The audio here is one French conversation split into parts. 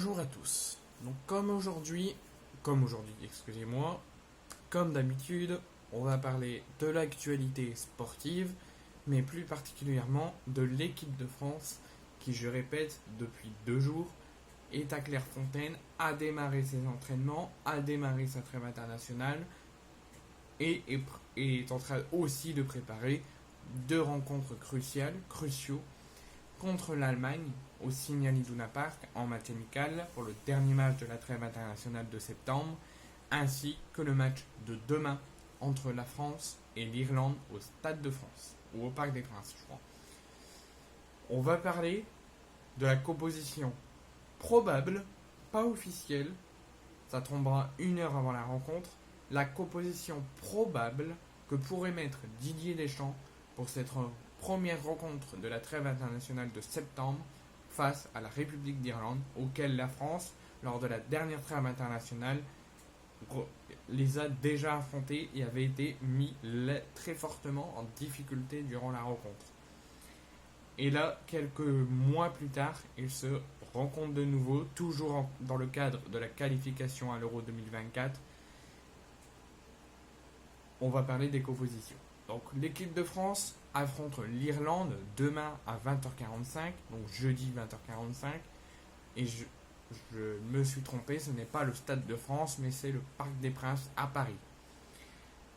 Bonjour à tous. Donc excusez-moi, comme d'habitude, on va parler de l'actualité sportive, mais plus particulièrement de l'équipe de France qui, je répète, depuis 2 jours, est à Clairefontaine, a démarré ses entraînements, a démarré sa trêve internationale et est en train aussi de préparer 2 rencontres cruciaux contre l'Allemagne au Signal Iduna Park en match amical pour le dernier match de la trêve internationale de septembre, ainsi que le match de demain entre la France et l'Irlande au Stade de France, ou au Parc des Princes, je crois. On va parler de la composition probable, pas officielle, ça tombera 1 heure avant la rencontre, la composition probable que pourrait mettre Didier Deschamps pour cette première rencontre de la trêve internationale de septembre face à la République d'Irlande, auquel la France, lors de la dernière trêve internationale, les a déjà affrontés et avait été mis très fortement en difficulté durant la rencontre. Et là, quelques mois plus tard, ils se rencontrent de nouveau, toujours dans le cadre de la qualification à l'Euro 2024. On va parler des compositions. Donc l'équipe de France affronte l'Irlande demain à 20h45, donc jeudi 20h45. Et je me suis trompé, ce n'est pas le Stade de France, mais c'est le Parc des Princes à Paris.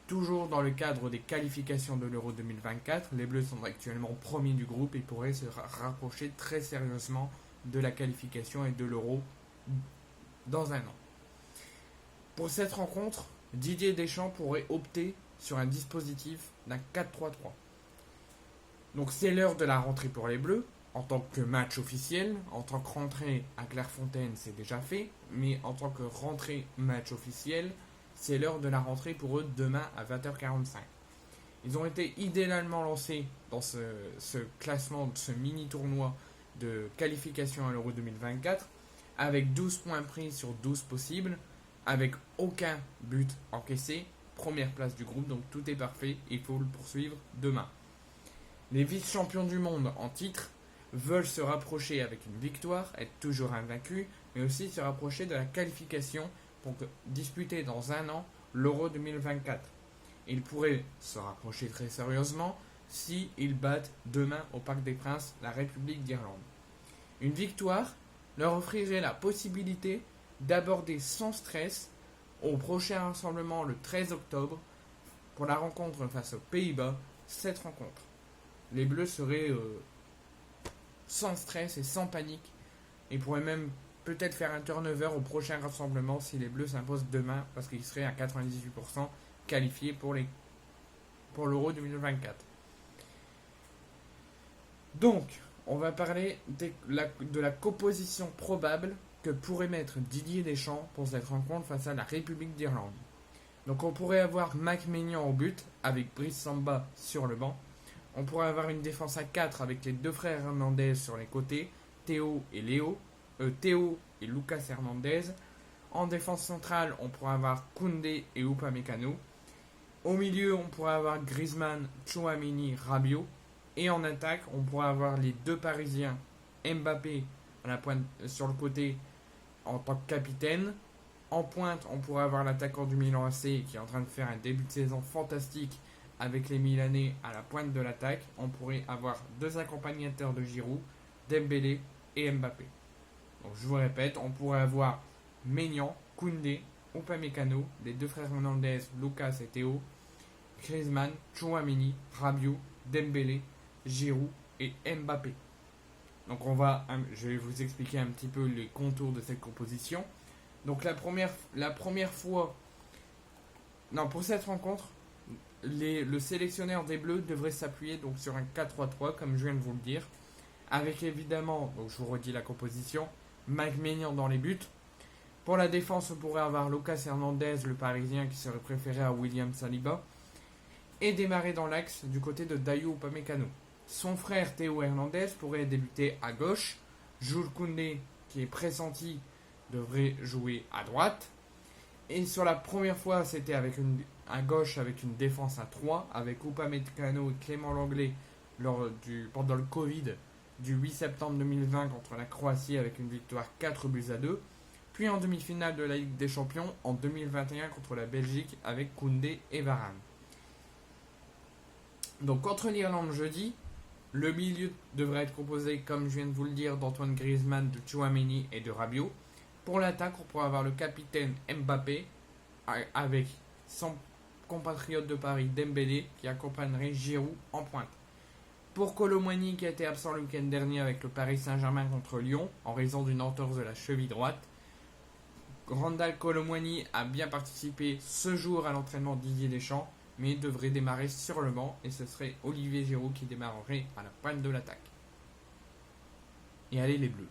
Toujours dans le cadre des qualifications de l'Euro 2024, les Bleus sont actuellement premiers du groupe et pourraient se rapprocher très sérieusement de la qualification et de l'Euro dans un an. Pour cette rencontre, Didier Deschamps pourrait opter sur un dispositif d'un 4-3-3. Donc c'est l'heure de la rentrée pour les Bleus, en tant que match officiel. En tant que rentrée à Clairefontaine, c'est déjà fait, mais en tant que rentrée match officiel, c'est l'heure de la rentrée pour eux demain à 20h45. Ils ont été idéalement lancés dans ce classement, ce mini-tournoi de qualification à l'Euro 2024, avec 12 points pris sur 12 possibles, avec aucun but encaissé, première place du groupe, donc tout est parfait, il faut le poursuivre demain. Les vice-champions du monde en titre veulent se rapprocher avec une victoire, être toujours invaincus, mais aussi se rapprocher de la qualification pour disputer dans un an l'Euro 2024. Ils pourraient se rapprocher très sérieusement s'ils battent demain au Parc des Princes la République d'Irlande. Une victoire leur offrirait la possibilité d'aborder sans stress au prochain rassemblement le 13 octobre pour la rencontre face aux Pays-Bas, cette rencontre. Les Bleus seraient sans stress et sans panique et pourraient même peut-être faire un turnover au prochain rassemblement si les Bleus s'imposent demain parce qu'ils seraient à 98% qualifiés pour l'Euro 2024. Donc, on va parler de la composition probable que pourrait mettre Didier Deschamps pour cette rencontre face à la République d'Irlande. Donc on pourrait avoir Mac Maignan au but avec Brice Samba sur le banc. On pourrait avoir une défense à 4 avec les 2 frères Hernandez sur les côtés, Théo et Lucas Hernandez. En défense centrale, on pourrait avoir Koundé et Upamecano. Au milieu, on pourrait avoir Griezmann, Tchouaméni, Rabiot. Et en attaque, on pourrait avoir les 2 Parisiens, Mbappé à la pointe, sur le côté en tant que capitaine. En pointe, on pourrait avoir l'attaquant du Milan AC qui est en train de faire un début de saison fantastique avec les Milanais à la pointe de l'attaque. On pourrait avoir 2 accompagnateurs de Giroud, Dembélé et Mbappé. Donc je vous répète, on pourrait avoir Maignan, Koundé, Upamecano, les 2 frères Hernandez, Lucas et Théo, Griezmann, Tchouaméni, Rabiot, Dembélé, Giroud et Mbappé. Donc je vais vous expliquer un petit peu les contours de cette composition. Donc pour cette rencontre, le sélectionneur des Bleus devrait s'appuyer donc sur un 4-3-3 comme je viens de vous le dire, avec évidemment, donc je vous redis la composition, Mac Maignan dans les buts. Pour la défense, on pourrait avoir Lucas Hernandez, le Parisien, qui serait préféré à William Saliba, et démarrer dans l'axe du côté de Dayot Upamecano. Son frère Théo Hernandez pourrait débuter à gauche. Jules Koundé, qui est pressenti, devrait jouer à droite. Et sur la première fois, c'était à gauche avec une défense à 3, avec Upamecano et Clément Lenglet pendant le Covid, du 8 septembre 2020 contre la Croatie avec une victoire 4-2. Puis en demi-finale de la Ligue des Champions en 2021 contre la Belgique avec Koundé et Varane. Donc contre l'Irlande jeudi, le milieu devrait être composé, comme je viens de vous le dire, d'Antoine Griezmann, de Tchouaméni et de Rabiot. Pour l'attaque, on pourra avoir le capitaine Mbappé avec son compatriote de Paris Dembélé qui accompagnerait Giroud en pointe. Pour Kolo Muani qui a été absent le week-end dernier avec le Paris Saint-Germain contre Lyon en raison d'une entorse de la cheville droite, Randal Kolo Muani a bien participé ce jour à l'entraînement de Didier Deschamps, mais devrait démarrer sur le banc et ce serait Olivier Giroud qui démarrerait à la pointe de l'attaque. Et allez les Bleus!